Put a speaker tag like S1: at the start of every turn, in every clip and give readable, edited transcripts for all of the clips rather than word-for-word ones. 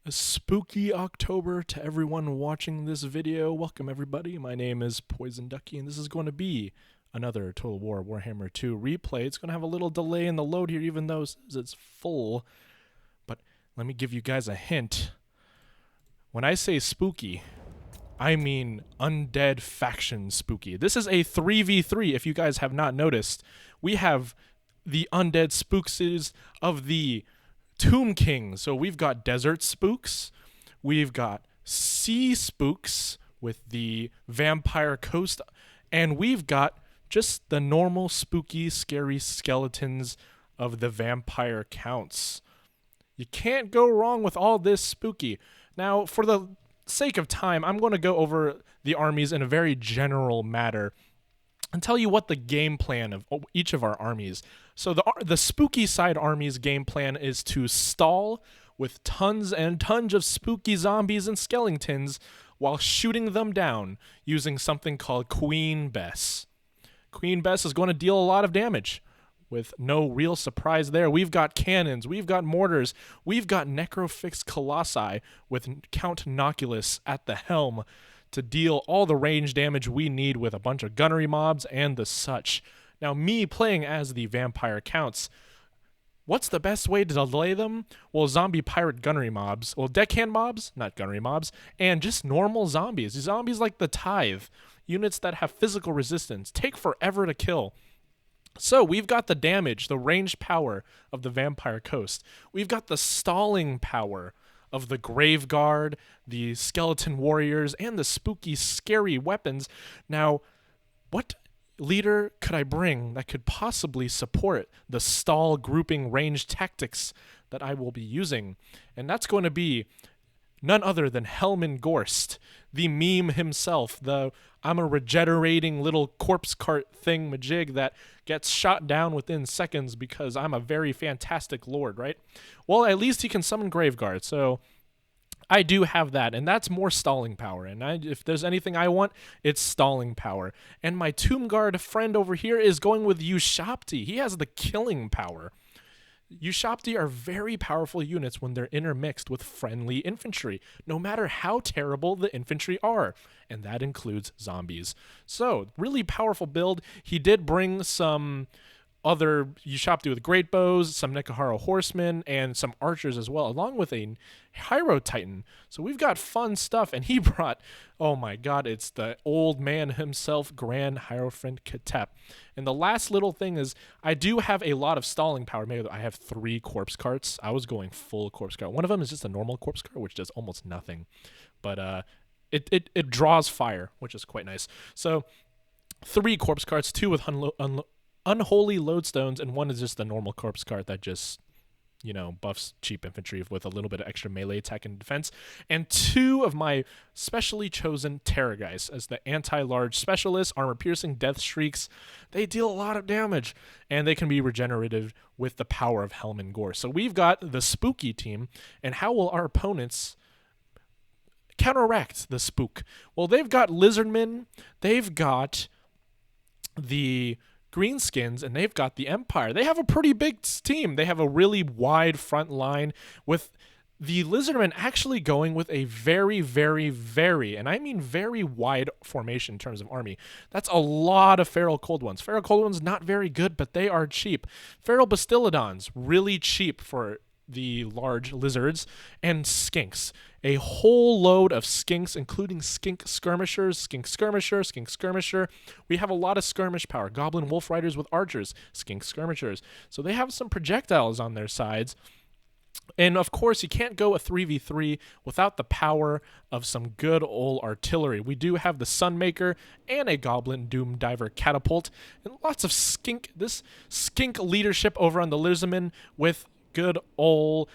S1: A spooky October to everyone watching this video. Welcome everybody. My name is Poison Ducky and this is going to be another Total War Warhammer 2 replay. It's going to have a little delay in the load here even though it's full. But let me give you guys a hint. When I say spooky, I mean Undead faction spooky. This is a 3v3 if you guys have not noticed. We have the Undead spookses of the Tomb King. So we've got desert spooks, we've got sea spooks with the vampire coast, and we've got just the normal spooky, scary skeletons of the vampire counts. You can't go wrong with all this spooky. Now, for the sake of time, I'm going to go over the armies in a very general matter and tell you what the game plan of each of our armies. So the spooky side army's game plan is to stall with tons and tons of spooky zombies and skeletons while shooting them down using something called Queen Bess. Queen Bess is going to deal a lot of damage with no real surprise there. We've got cannons, we've got mortars, we've got necrofix colossi with Count Noculus at the helm to deal all the range damage we need with a bunch of gunnery mobs and the such. Now, me playing as the vampire counts, what's the best way to delay them? Well, zombie pirate gunnery mobs, well, deckhand mobs, not gunnery mobs, and just normal zombies. Zombies like the Tithe, units that have physical resistance, take forever to kill. So we've got the damage, the ranged power of the vampire coast. We've got the stalling power of the Grave Guard, the skeleton warriors, and the spooky, scary weapons. Now, what leader could I bring that could possibly support the stall grouping range tactics that I will be using? And that's going to be none other than Helman Gorst, the meme himself, I'm a regenerating little corpse cart thing majig that gets shot down within seconds because I'm a very fantastic lord, right? Well, at least he can summon Graveguard, so I do have that, and that's more stalling power. And if there's anything I want, it's stalling power. And my Tomb Guard friend over here is going with Ushapti. He has the killing power. Ushapti are very powerful units when they're intermixed with friendly infantry, no matter how terrible the infantry are, and that includes zombies. So, really powerful build. He did bring some other Ushapti with great bows, some Nekahara horsemen, and some archers as well, along with a Hyro Titan. So we've got fun stuff, and he brought, oh my god, it's the old man himself, Grand Hierophant Ketep. And the last little thing is, I do have a lot of stalling power. Maybe I have 3 corpse carts. I was going full corpse cart. One of them is just a normal corpse cart, which does almost nothing. But it draws fire, which is quite nice. So 3 corpse carts, 2 with unholy lodestones, and 1 is just the normal corpse cart that just, buffs cheap infantry with a little bit of extra melee attack and defense, and 2 of my specially chosen Terrorgeist as the anti-large specialists, armor-piercing, death shrieks. They deal a lot of damage, and they can be regenerative with the power of Helman Gorst. So we've got the spooky team, and how will our opponents counteract the spook? Well, they've got lizardmen, they've got the greenskins, and they've got the Empire. They have a pretty big team. They have a really wide front line, with the lizardmen actually going with a very, very, very, and I mean very wide formation in terms of army. That's a lot of Feral Cold Ones. Feral Cold Ones not very good, but they are cheap. Feral Bastillodons, really cheap for the large lizards, and skinks. A whole load of skinks, including skink skirmishers, skink skirmisher, skink skirmisher. We have a lot of skirmish power. Goblin wolf riders with archers, skink skirmishers. So they have some projectiles on their sides. And of course, you can't go a 3v3 without the power of some good old artillery. We do have the Sunmaker and a Goblin Doom Diver catapult, and lots of skink leadership over on the lizardmen with good old,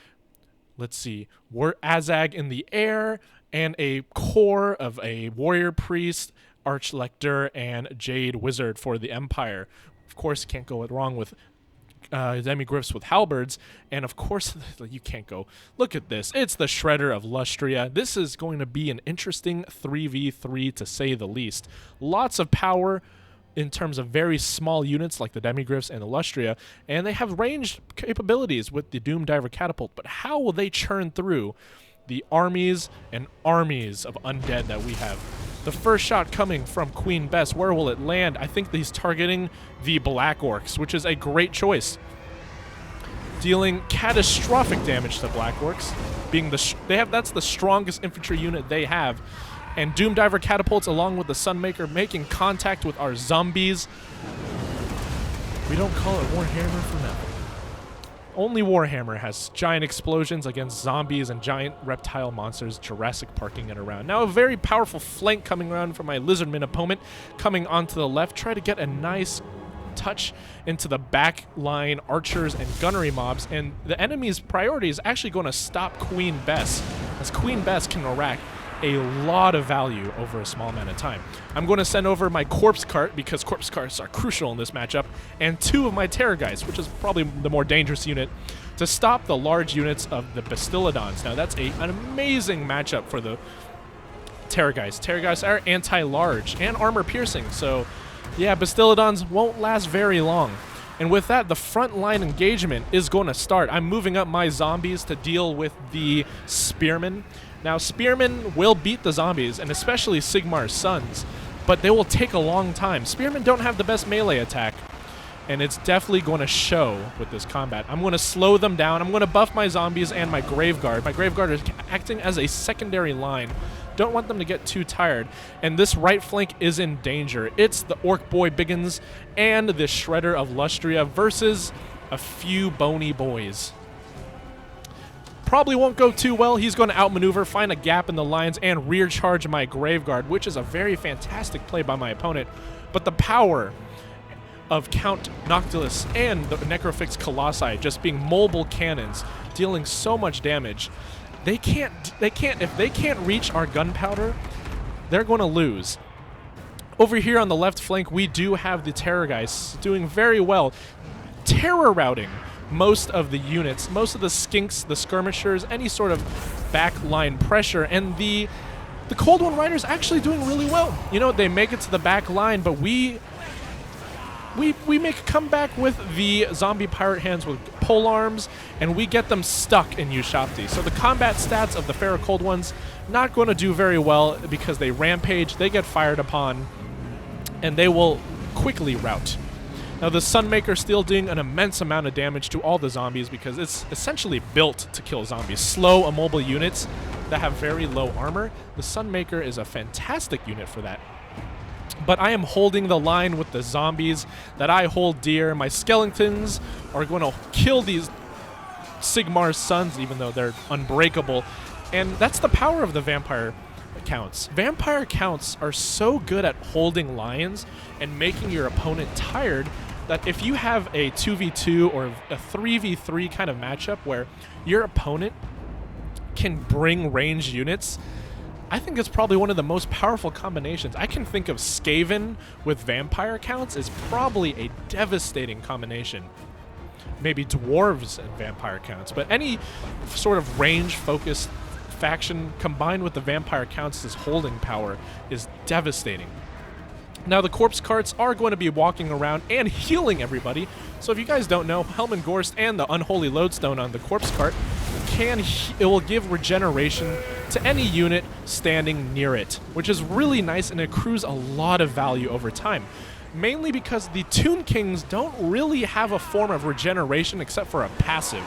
S1: let's see, Azag in the air, and a core of a warrior priest, archlector, and jade wizard for the Empire. Of course, can't go wrong with demigryphs with halberds, and of course, you can't go. Look at this. It's the Shredder of Lustria. This is going to be an interesting 3v3 to say the least. Lots of power in terms of very small units like the demigryphs and the Lustria, and they have ranged capabilities with the Doom Diver catapult, but how will they churn through the armies and armies of undead that we have. The first shot coming from Queen Bess. Where will it land? I think he's targeting the Black Orcs, which is a great choice. Dealing catastrophic damage to Black Orcs, being that's the strongest infantry unit they have. And Doomdiver catapults along with the Sunmaker making contact with our zombies. We don't call it Warhammer for nothing. Only Warhammer has giant explosions against zombies and giant reptile monsters, Jurassic Parking it around. Now a very powerful flank coming around from my Lizardman opponent, coming onto the left. Try to get a nice touch into the back line archers and gunnery mobs, and the enemy's priority is actually going to stop Queen Bess, as Queen Bess can rack a lot of value over a small amount of time. I'm going to send over my Corpse Cart, because Corpse Carts are crucial in this matchup, and 2 of my Terror Guys, which is probably the more dangerous unit, to stop the large units of the Bastillodons. Now that's an amazing matchup for the Terror Guys. Terror Guys are anti-large and armor-piercing, so yeah, Bastillodons won't last very long. And with that, the front line engagement is going to start. I'm moving up my zombies to deal with the Spearmen. Now, Spearmen will beat the zombies, and especially Sigmar's sons, but they will take a long time. Spearmen don't have the best melee attack, and it's definitely going to show with this combat. I'm going to slow them down. I'm going to buff my zombies and my Graveguard. My Graveguard is acting as a secondary line. Don't want them to get too tired, and this right flank is in danger. It's the Orc Boy Biggins and the Shredder of Lustria versus a few bony boys. Probably won't go too well. He's going to outmaneuver, find a gap in the lines, and rear charge my Graveguard, which is a very fantastic play by my opponent. But the power of Count Noctilus and the Necrofix Colossi just being mobile cannons, dealing so much damage, if they can't reach our gunpowder, they're going to lose. Over here on the left flank, we do have the Terror Guys doing very well, terror routing most of the units, most of the skinks, the skirmishers, any sort of backline pressure, and the Cold One Riders actually doing really well. You know, they make it to the back line, but we make a comeback with the zombie pirate hands with pole arms, and we get them stuck in Ushapti. So the combat stats of the Pharaoh Cold Ones not going to do very well because they rampage, they get fired upon, and they will quickly rout. Now the Sunmaker still doing an immense amount of damage to all the zombies because it's essentially built to kill zombies. Slow, immobile units that have very low armor. The Sunmaker is a fantastic unit for that. But I am holding the line with the zombies that I hold dear. My skeletons are going to kill these Sigmar's sons, even though they're unbreakable. And that's the power of the Vampire Counts. Vampire Counts are so good at holding lines and making your opponent tired that if you have a 2v2 or a 3v3 kind of matchup where your opponent can bring ranged units, I think it's probably one of the most powerful combinations. I can think of Skaven with Vampire Counts is probably a devastating combination. Maybe Dwarves and Vampire Counts, but any sort of range-focused faction combined with the Vampire Counts' holding power is devastating. Now the Corpse Carts are going to be walking around and healing everybody. So if you guys don't know, Helman Gorst and the Unholy Lodestone on the Corpse Cart it will give regeneration to any unit standing near it, which is really nice, and it accrues a lot of value over time. Mainly because the Toon Kings don't really have a form of regeneration except for a passive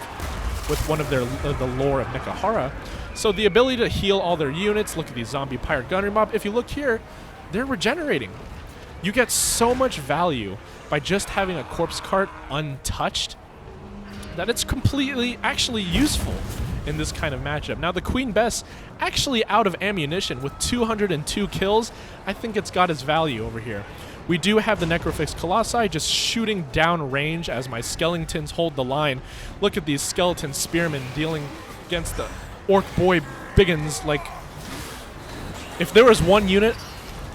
S1: with one of their the lore of Nekahara. So the ability to heal all their units, look at these zombie pirate gunnery mob. If you look here, they're regenerating. You get so much value by just having a Corpse Cart untouched that it's completely actually useful in this kind of matchup. Now the Queen Bess actually out of ammunition with 202 kills. I think it's got its value over here. We do have the Necrofix Colossi just shooting down range as my skeletons hold the line. Look at these skeleton spearmen dealing against the Orc Boy Biggins. Like, if there was one unit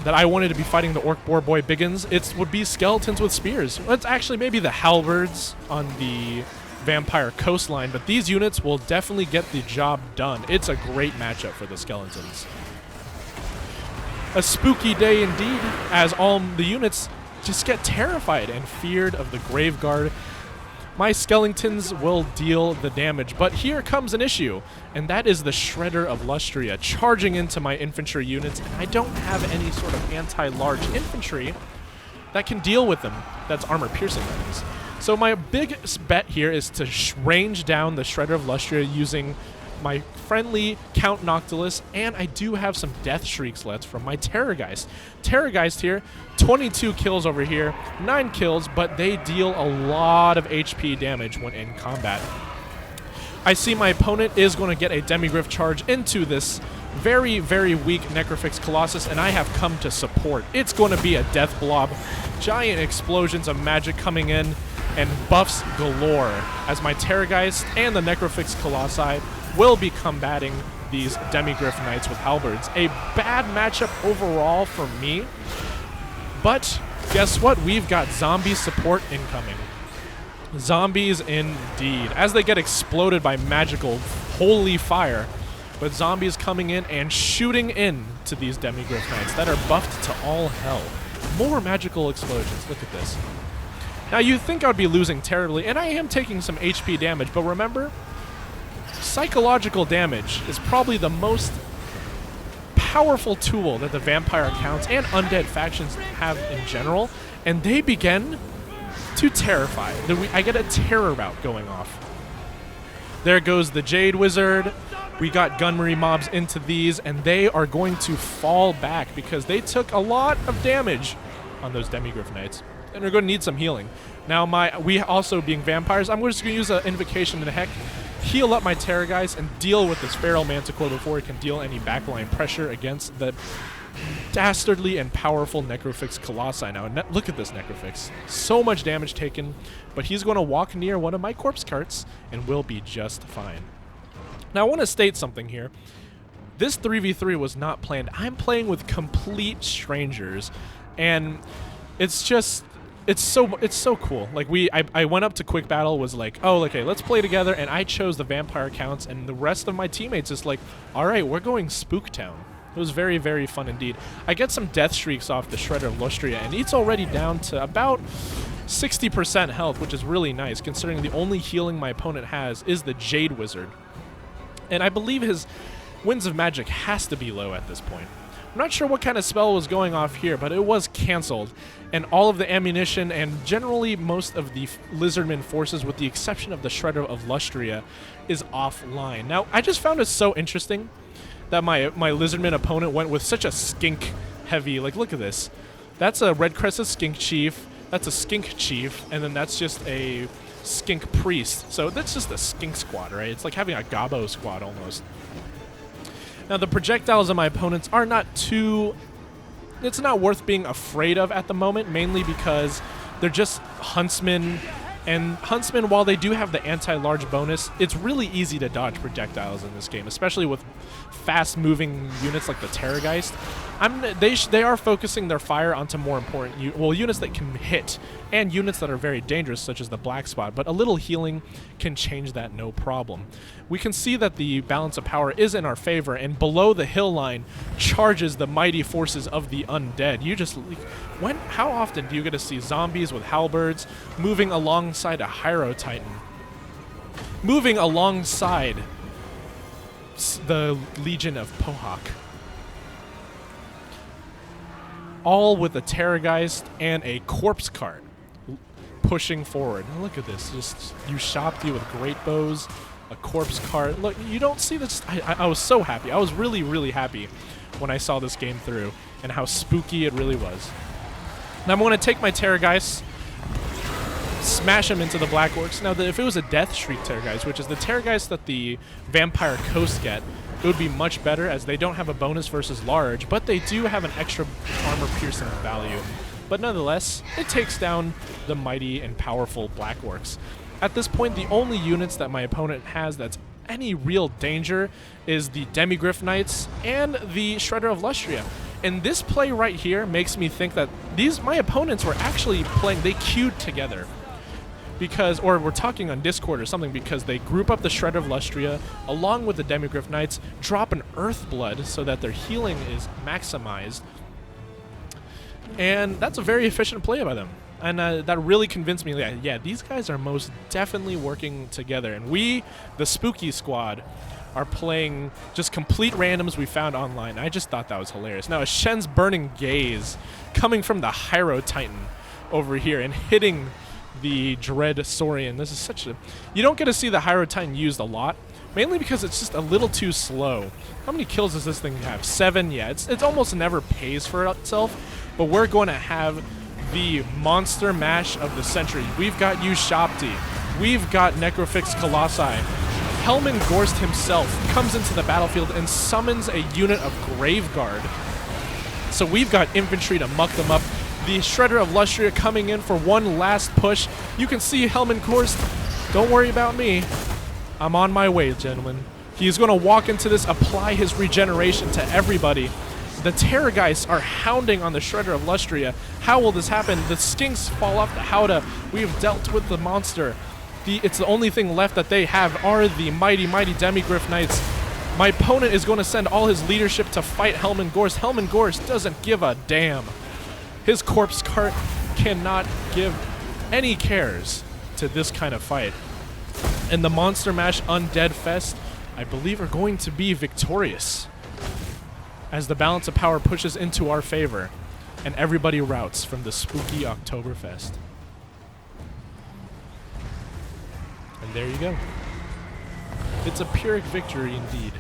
S1: that I wanted to be fighting the Orc Boy Biggins, it would be skeletons with spears. It's actually maybe the halberds on the Vampire coastline, but these units will definitely get the job done. It's a great matchup for the skeletons. A spooky day indeed, as all the units just get terrified and feared of the Graveguard. my skeletons will deal the damage. But here comes an issue, and that is the Shredder of Lustria charging into my infantry units, and I don't have any sort of anti-large infantry that can deal with them. That's armor piercing, that is. So my big bet here is to range down the Shredder of Lustria using my friendly Count Noctilus, and I do have some Death Shrieks left from my Terrorgeist. Terrorgeist here, 22 kills over here, 9 kills, but they deal a lot of HP damage when in combat. I see my opponent is going to get a Demigryph charge into this very, very weak Necrofix Colossus, and I have come to support. It's going to be a Death Blob, giant explosions of magic coming in, and buffs galore as my Terrorgeist and the Necrofix Colossi will be combating these Demigryph Knights with halberds. A bad matchup overall for me, but guess what? We've got zombie support incoming. Zombies indeed, as they get exploded by magical holy fire, but zombies coming in and shooting in to these Demigryph Knights that are buffed to all hell. More magical explosions. Look at this. Now, you'd think I would be losing terribly, and I am taking some HP damage, but remember, psychological damage is probably the most powerful tool that the vampire accounts and undead factions have in general, and they begin to terrify. I get a terror route going off. There goes the Jade Wizard. We got Gunnery mobs into these, and they are going to fall back because they took a lot of damage on those Demigryph Knights, and they're going to need some healing. Now, we also being vampires, I'm just going to use an Invocation in the Heck, heal up my Terrorgeist, and deal with this Feral Manticore before it can deal any backline pressure against the dastardly and powerful Necrofix Colossi. Now, look at this Necrofix. So much damage taken, but he's going to walk near one of my corpse carts and will be just fine. Now, I want to state something here. This 3v3 was not planned. I'm playing with complete strangers, and it's just... It's so cool. Like, I went up to Quick Battle, was like, oh, okay, let's play together, and I chose the vampire accounts, and the rest of my teammates is like, all right, we're going Spooktown. It was very, very fun indeed. I get some Death Shrieks off the Shredder of Lustria, and it's already down to about 60% health, which is really nice, considering the only healing my opponent has is the Jade Wizard. And I believe his Winds of Magic has to be low at this point. I'm not sure what kind of spell was going off here, but it was canceled, and all of the ammunition and generally most of the Lizardman forces, with the exception of the Shredder of Lustria, is offline. Now, I just found it so interesting that my Lizardman opponent went with such a skink heavy, like, look at this. That's a Red Crested Skink Chief, that's a Skink Chief, and then that's just a Skink Priest. So that's just a skink squad, right? It's like having a Gobbo squad almost. Now, the projectiles of my opponents are not too... It's not worth being afraid of at the moment, mainly because they're just Huntsmen. And Huntsmen, while they do have the anti-large bonus, it's really easy to dodge projectiles in this game, especially with fast-moving units like the Terrorgeist. They are focusing their fire onto more important units that can hit, and units that are very dangerous, such as the Black Spot, but a little healing can change that no problem. We can see that the balance of power is in our favor, and below the hill line charges the mighty forces of the Undead. How often do you get to see zombies with halberds moving alongside a Hyro Titan? Moving alongside the Legion of Pohawk. All with a Terrorgeist and a Corpse Cart pushing forward. Now look at this. Just Ushabti with great bows, a Corpse Cart. Look, you don't see this. I was so happy. I was really, really happy when I saw this game through and how spooky it really was. Now I'm going to take my Terrorgeist, smash him into the Black Orcs. Now, if it was a Death Shriek Terrorgeist, which is the Terrorgeist that the Vampire Coast get, it would be much better, as they don't have a bonus versus large, but they do have an extra armor-piercing value. But nonetheless, it takes down the mighty and powerful Black Orcs. At this point, the only units that my opponent has that's any real danger is the Demigryph Knights and the Shredder of Lustria. And this play right here makes me think that my opponents were actually playing, they queued together. Or we're talking on Discord or something, because they group up the Shredder of Lustria along with the Demigryph Knights, drop an Earthblood so that their healing is maximized. And that's a very efficient play by them. And that really convinced me that, yeah, these guys are most definitely working together. And we, the Spooky Squad, are playing just complete randoms we found online. I just thought that was hilarious. Now, Shen's Burning Gaze coming from the Hyro Titan over here and hitting the Dread Saurian. This is such a... You don't get to see the Hyro Titan used a lot, mainly because it's just a little too slow. How many kills does this thing have? 7? Yeah, it's almost never pays for itself, but we're going to have the monster mash of the century. We've got Ushapti. We've got Necrofix Colossi. Helman Gorst himself comes into the battlefield and summons a unit of Graveguard. So we've got infantry to muck them up. The Shredder of Lustria coming in for one last push. You can see Helman Gorst. Don't worry about me. I'm on my way, gentlemen. He's going to walk into this, apply his regeneration to everybody. The Terrorgeists are hounding on the Shredder of Lustria. How will this happen? The Skinks fall off the Howdah. We have dealt with the monster. It's the only thing left that they have are the mighty Demigryph Knights. My opponent is going to send all his leadership to fight Helman Gorst. Helman Gorst doesn't give a damn. His corpse cart cannot give any cares to this kind of fight. And the Monster Mash Undead Fest, I believe, are going to be victorious as the balance of power pushes into our favor and everybody routs from the spooky Oktoberfest. And there you go. It's a Pyrrhic victory indeed.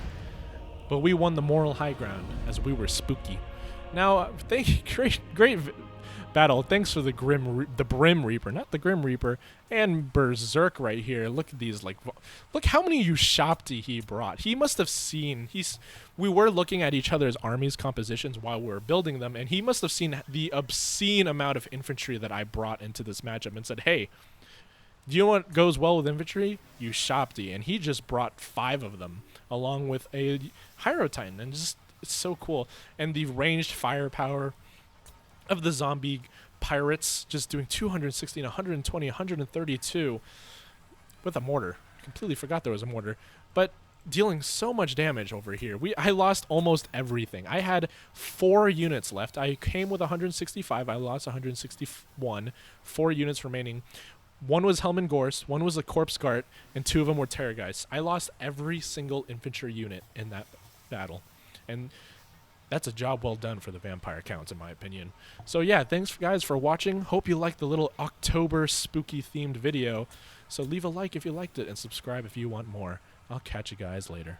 S1: But we won the moral high ground as we were spooky. Now, great battle. Thanks for the Brim Reaper, not the Grim Reaper, and Berserk right here. Look at these, look how many Ushapti he brought. He must have seen, we were looking at each other's armies compositions while we were building them, and he must have seen the obscene amount of infantry that I brought into this matchup and said, hey, do you know what goes well with infantry? Ushapti. And he just brought 5 of them along with a Hyro Titan, and just, it's so cool. And the ranged firepower of the zombie pirates, just doing 260, 120, 132 with a mortar. Completely forgot there was a mortar, but dealing so much damage over here. I lost almost everything. I had 4 units left. I came with 165. I lost 161. 4 units remaining. 1 was Helman Gorst, 1 was a Corpse Guard, and 2 of them were Terrorgeists. I lost every single infantry unit in that battle, and that's a job well done for the vampire counts, in my opinion. So yeah, thanks guys for watching. Hope you liked the little October spooky themed video. So leave a like if you liked it and subscribe if you want more. I'll catch you guys later.